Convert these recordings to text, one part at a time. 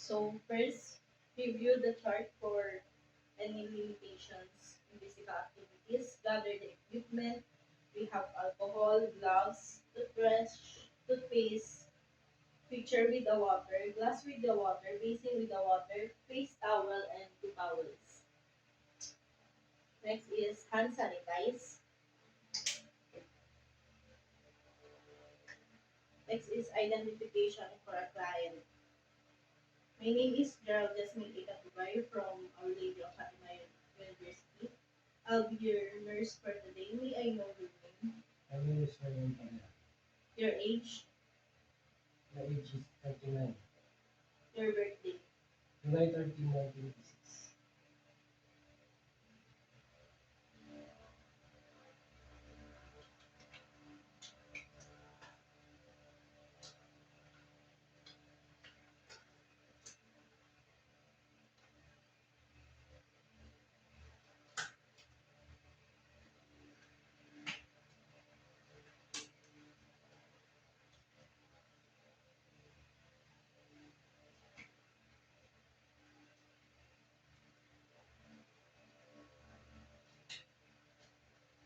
So first, review the chart for any limitations in physical activities. Gather the equipment. We have alcohol, gloves, toothpaste, pitcher with the water, glass with the water, basin with the water, face towel, and two towels. Next is hand sanitize. Next is identification for a client. My name is Gerald Jasmine Ikatubay from Our Lady of Fatima University. I'll be your nurse for today. May I know your name? My name is Ryan Panya. Your age? My age is 39. Your birthday? July 13, 1986.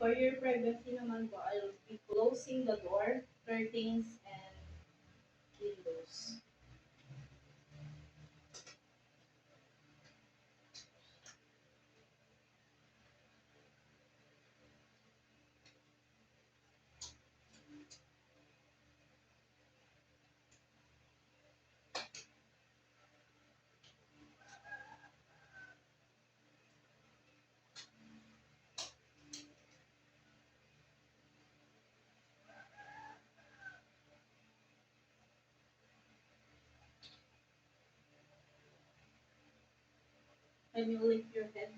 For your privacy naman po, I'll be closing the door, curtains, and windows. Can you lift your head?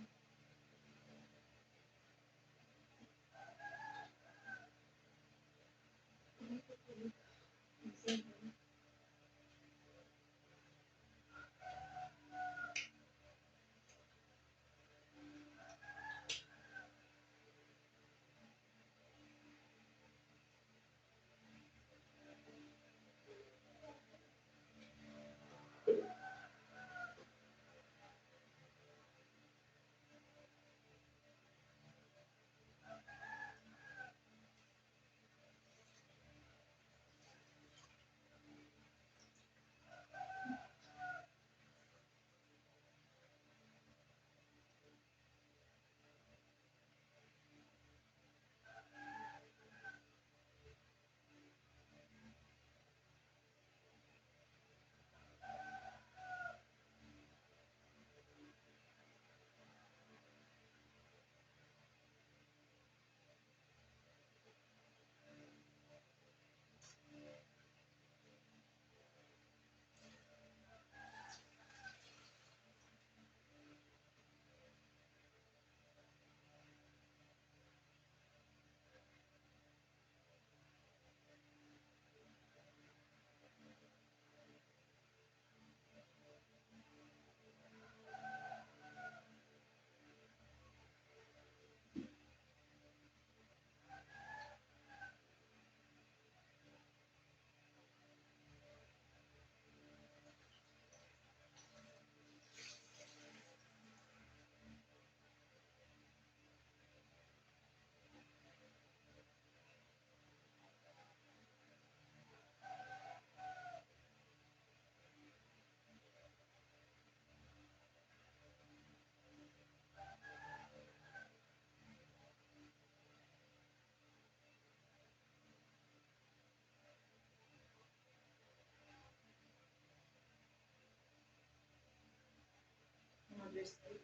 Another side.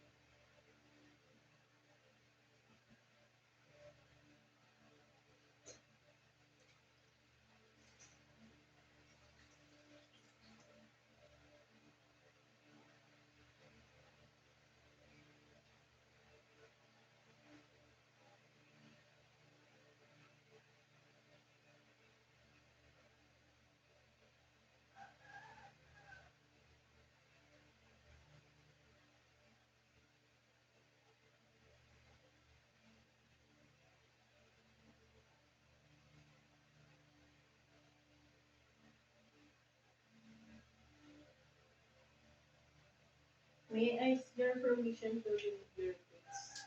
May I ask your permission to remove your clothes?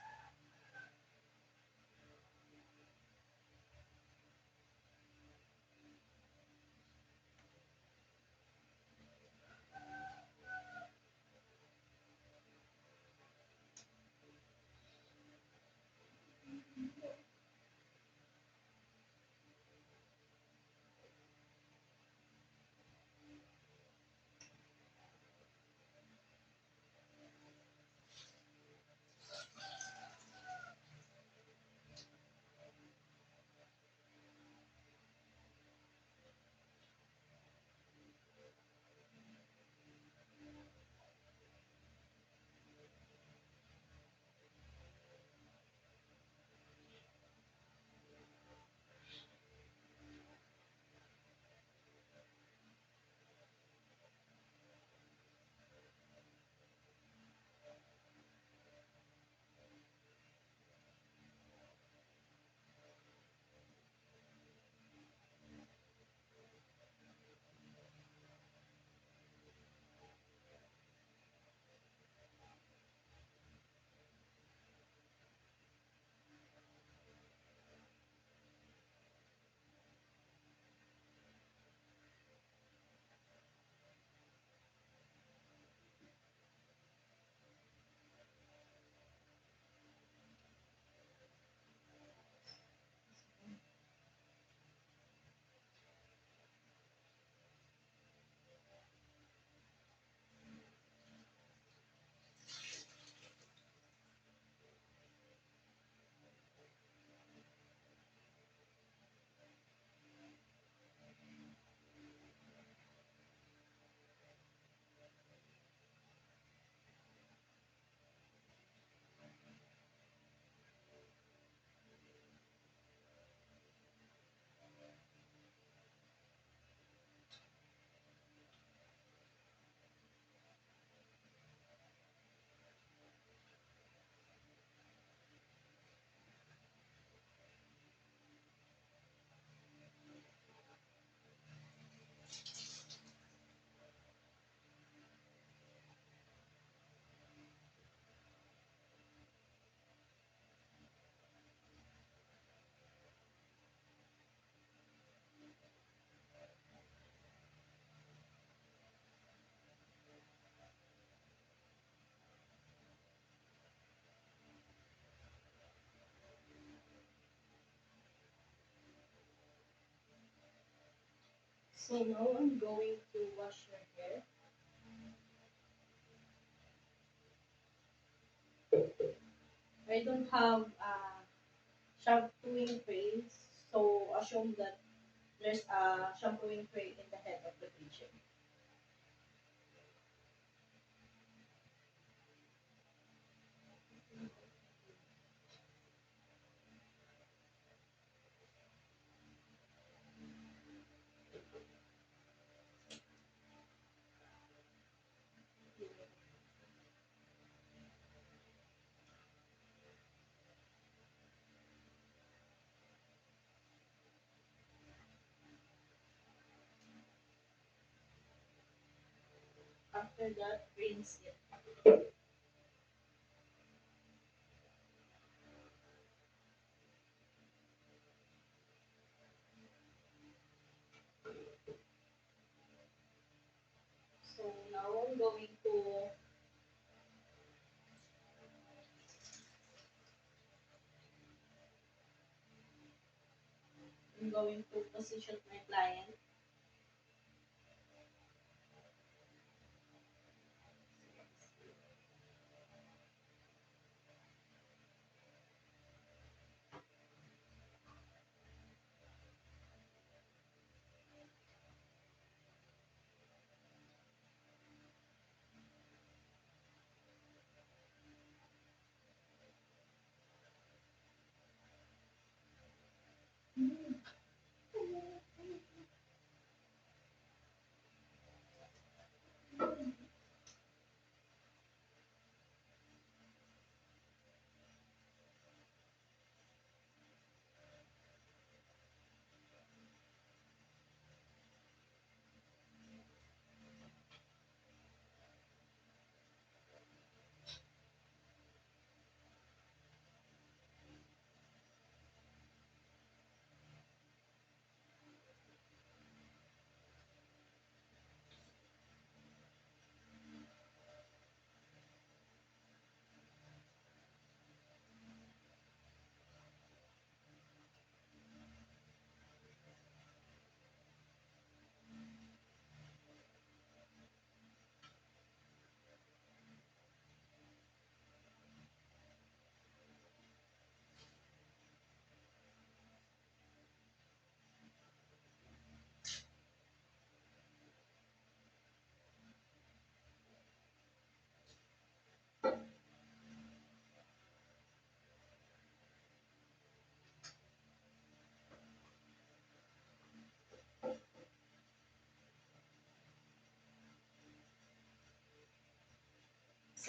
So now I'm going to wash your hair. I don't have a shampooing tray, so assume that there's a shampooing tray in the head of the patient. After that, rinse it. So now I'm going to position my client.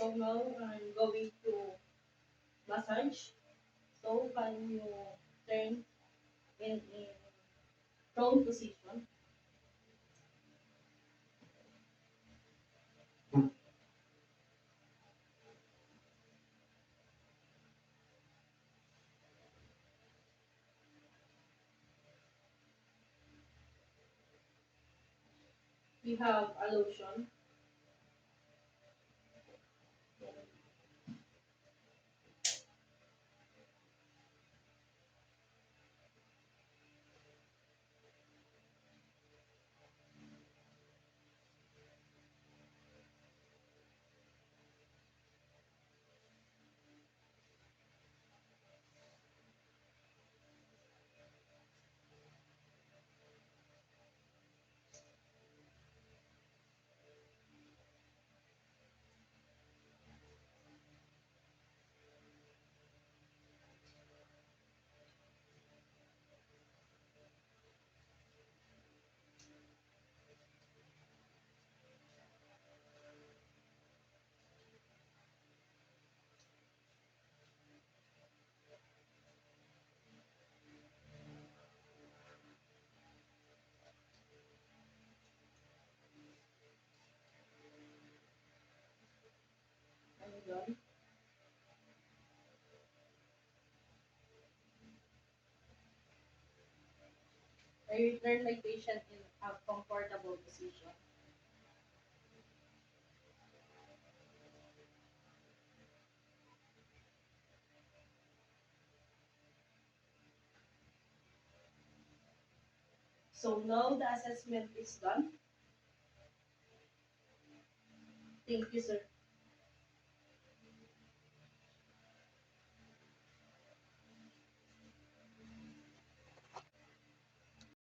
So now I'm going to massage. So can you turn in prone position? We have a lotion. Are you done? I return my patient in a comfortable position. So now the assessment is done. Thank you, sir.